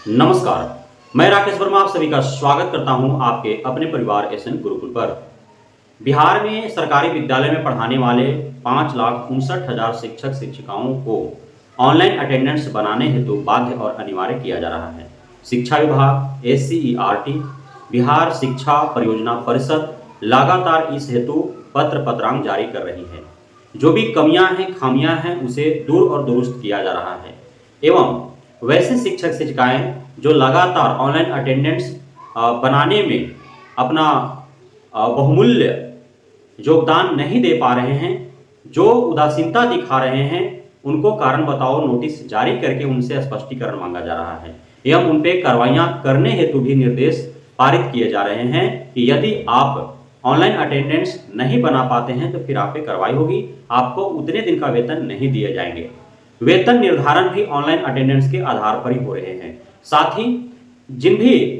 नमस्कार। मैं राकेश वर्मा आप सभी का स्वागत करता हूं आपके अपने परिवार एसएन गुरुकुल पर। बिहार में सरकारी विद्यालय में पढ़ाने वाले 5,59,000 शिक्षक शिक्षिकाओं को ऑनलाइन अटेंडेंस बनाने हेतु बाध्य और अनिवार्य किया जा रहा है। शिक्षा विभाग, एससीईआरटी, बिहार शिक्षा परियोजना परिषद लगातार इस हेतु पत्रांग जारी कर रही है। जो भी कमियां हैं, खामियां हैं, उसे दूर और दुरुस्त किया जा रहा है एवं वैसे शिक्षक शिक्षिकाएं जो लगातार ऑनलाइन अटेंडेंस बनाने में अपना बहुमूल्य योगदान नहीं दे पा रहे हैं, जो उदासीनता दिखा रहे हैं, उनको कारण बताओ नोटिस जारी करके उनसे स्पष्टीकरण मांगा जा रहा है एवं उन पे कार्रवाइयां करने हेतु भी निर्देश पारित किए जा रहे हैं कि यदि आप ऑनलाइन अटेंडेंस नहीं बना पाते हैं तो फिर आप पे कार्रवाई होगी, आपको उतने दिन का वेतन नहीं दिए जाएंगे। वेतन निर्धारण भी ऑनलाइन अटेंडेंस के आधार पर ही हो रहे हैं। साथ ही जिन भी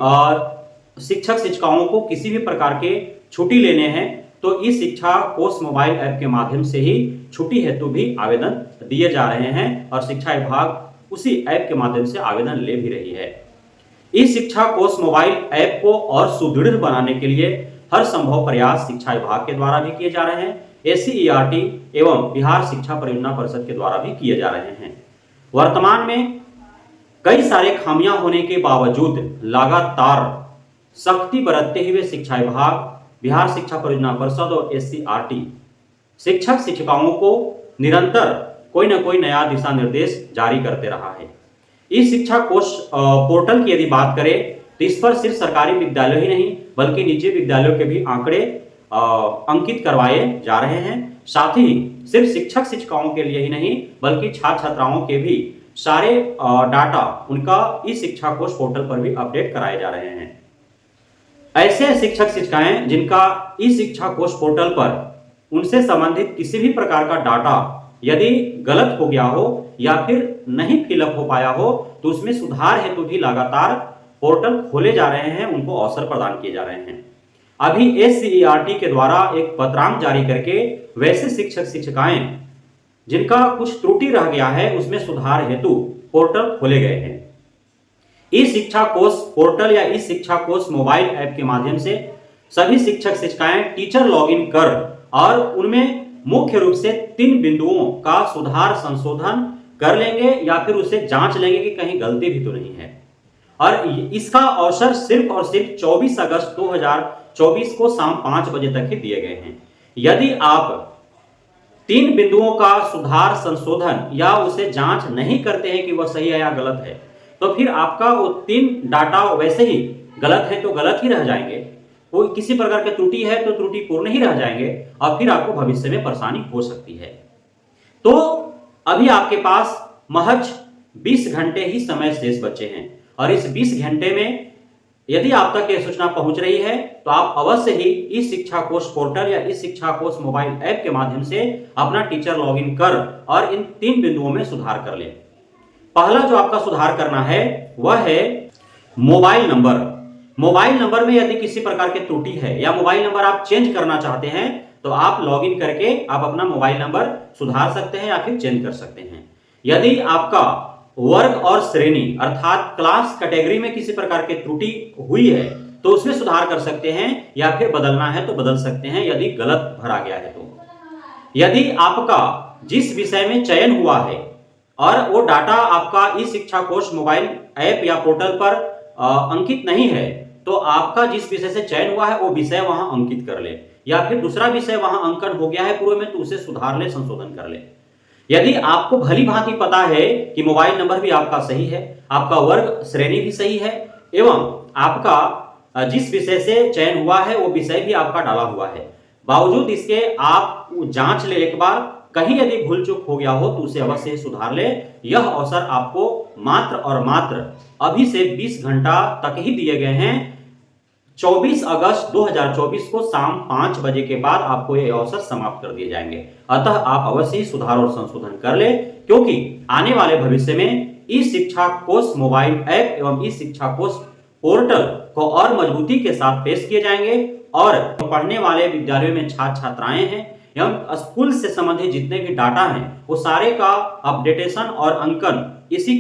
शिक्षक शिक्षिकाओं को किसी भी प्रकार के छुट्टी लेने हैं तो ई शिक्षा कोष मोबाइल ऐप के माध्यम से ही छुट्टी हेतु भी आवेदन दिए जा रहे हैं और शिक्षा विभाग उसी ऐप के माध्यम से आवेदन ले भी रही है। ई शिक्षा कोष मोबाइल ऐप को और सुदृढ़ बनाने के लिए हर संभव प्रयास शिक्षा विभाग के द्वारा भी किए जा रहे हैं, एससीईआरटी एवं बिहार शिक्षा परियोजना परिषद के द्वारा भी किए जा रहे हैं। वर्तमान में कई सारे खामियां होने के बावजूद लगातार सख्ती बरतते हुए शिक्षा विभाग, बिहार शिक्षा परियोजना परिषद और एससीईआरटी शिक्षक शिक्षिकाओं को निरंतर कोई न कोई नया दिशा निर्देश जारी करते रहा है। इस शिक्षा कोष पोर्टल की यदि बात करें तो इस पर सिर्फ सरकारी विद्यालय ही नहीं बल्कि निजी विद्यालयों के भी आंकड़े अंकित करवाए जा रहे हैं। साथ ही सिर्फ शिक्षक शिक्षिकाओं के लिए ही नहीं बल्कि छात्र छात्राओं के भी सारे डाटा उनका ई शिक्षा कोष पोर्टल पर भी अपडेट कराए जा रहे हैं। ऐसे शिक्षक शिक्षिकाएं जिनका ई शिक्षा कोष पोर्टल पर उनसे संबंधित किसी भी प्रकार का डाटा यदि गलत हो गया हो या फिर नहीं फिलअप हो पाया हो तो उसमें सुधार हेतु भी लगातार पोर्टल खोले जा रहे हैं, उनको अवसर प्रदान किए जा रहे हैं। अभी एससीईआरटी के द्वारा एक पत्रांक जारी करके वैसे शिक्षक शिक्षिकाएं जिनका कुछ त्रुटि रह गया है उसमें सुधार हेतु पोर्टल खोले गए हैं। ई शिक्षा कोष पोर्टल या ई शिक्षा कोष मोबाइल ऐप के माध्यम से सभी शिक्षक शिक्षिकाएं टीचर लॉगिन कर और उनमें मुख्य रूप से 3 बिंदुओं का सुधार संशोधन कर लेंगे या फिर उसे जांच लेंगे कि कहीं गलती भी तो नहीं है। और इसका अवसर सिर्फ और सिर्फ 24 अगस्त 2024 को शाम 5 बजे तक ही दिए गए हैं। यदि आप 3 बिंदुओं का सुधार संशोधन या उसे जांच नहीं करते हैं कि वह सही है या गलत है तो फिर आपका वो 3 डाटा वैसे ही गलत है तो गलत ही रह जाएंगे, कोई किसी प्रकार की त्रुटि है तो त्रुटिपूर्ण ही रह जाएंगे और फिर आपको भविष्य में परेशानी हो सकती है। तो अभी आपके पास महज 20 घंटे ही समय शेष बचे हैं और इस 20 घंटे में यदि आप तक यह सूचना पहुंच रही है तो आप अवश्य ही इस शिक्षा कोष पोर्टल या इस शिक्षा कोष मोबाइल ऐप के माध्यम से अपना टीचर लॉगिन कर और इन 3 बिंदुओं में सुधार कर लें। पहला जो आपका सुधार करना है वह है मोबाइल नंबर। मोबाइल नंबर में यदि किसी प्रकार की त्रुटि है या मोबाइल नंबर आप चेंज करना चाहते हैं तो आप लॉगिन करके आप अपना मोबाइल नंबर सुधार सकते हैं या फिर चेंज कर सकते हैं। यदि आपका वर्ग और श्रेणी अर्थात क्लास कैटेगरी में किसी प्रकार की त्रुटि हुई है तो उसमें सुधार कर सकते हैं या फिर बदलना है तो बदल सकते हैं यदि गलत भरा गया है तो। यदि आपका जिस विषय में चयन हुआ है और वो डाटा आपका ई शिक्षा कोष मोबाइल ऐप या पोर्टल पर अंकित नहीं है तो आपका जिस विषय से चयन हुआ है वो विषय वहां अंकित कर ले या फिर दूसरा विषय वहां अंकन हो गया है पूर्व में तो उसे सुधार ले, संशोधन कर ले। यदि आपको भली भांति पता है कि मोबाइल नंबर भी आपका सही है, आपका वर्ग श्रेणी भी सही है एवं आपका जिस विषय से चयन हुआ है वो विषय भी आपका डाला हुआ है, बावजूद इसके आप जांच ले एक बार, कहीं यदि भूल चूक हो गया हो तो उसे अवश्य सुधार ले। यह अवसर आपको मात्र और मात्र अभी से 20 घंटा तक ही दिए गए हैं। 24 अगस्त 2024 को शाम 5 बजे के बाद आपको ये अवसर समाप्त कर दिए जाएंगे। अतः आप अवश्य ही सुधार और संशोधन कर ले क्योंकि आने वाले भविष्य में ई शिक्षा कोष मोबाइल ऐप एवं ई शिक्षा कोष पोर्टल को और मजबूती के साथ पेश किए जाएंगे और पढ़ने वाले विद्यालयों में छात्र छात्राएं हैं एवं स्कूल से संबंधित जितने भी डाटा हैं वो सारे का अपडेटेशन और अंकन इसी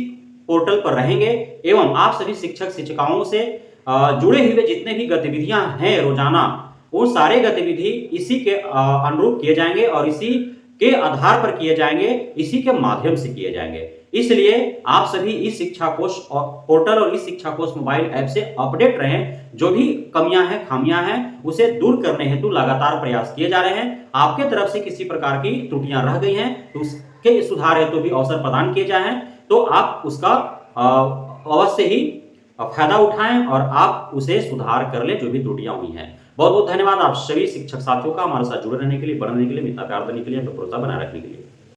पोर्टल पर रहेंगे एवं आप सभी शिक्षक शिक्षिकाओं से जुड़े हुए जितने भी गतिविधियां हैं रोजाना, वो सारे गतिविधि इसी के अनुरूप किए जाएंगे और इसी के आधार पर किए जाएंगे, इसी के माध्यम से किए जाएंगे। इसलिए आप सभी इस शिक्षा कोश पोर्टल और इस शिक्षा कोश मोबाइल ऐप से अपडेट रहें। जो भी कमियां हैं, खामियां हैं, उसे दूर करने हेतु लगातार प्रयास किए जा रहे हैं। आपके तरफ से किसी प्रकार की त्रुटियां रह गई हैं तो उसके सुधार हेतु भी अवसर प्रदान किए जाए हैं, तो आप उसका अवश्य ही फायदा उठाएं और आप उसे सुधार कर लें जो भी त्रुटियां हुई हैं। बहुत बहुत धन्यवाद आप सभी शिक्षक साथियों का हमारे साथ जुड़े रहने के लिए, बढ़ने के लिए, मित्रता प्यार देने के लिए, भरोसा बनाए रखने के लिए।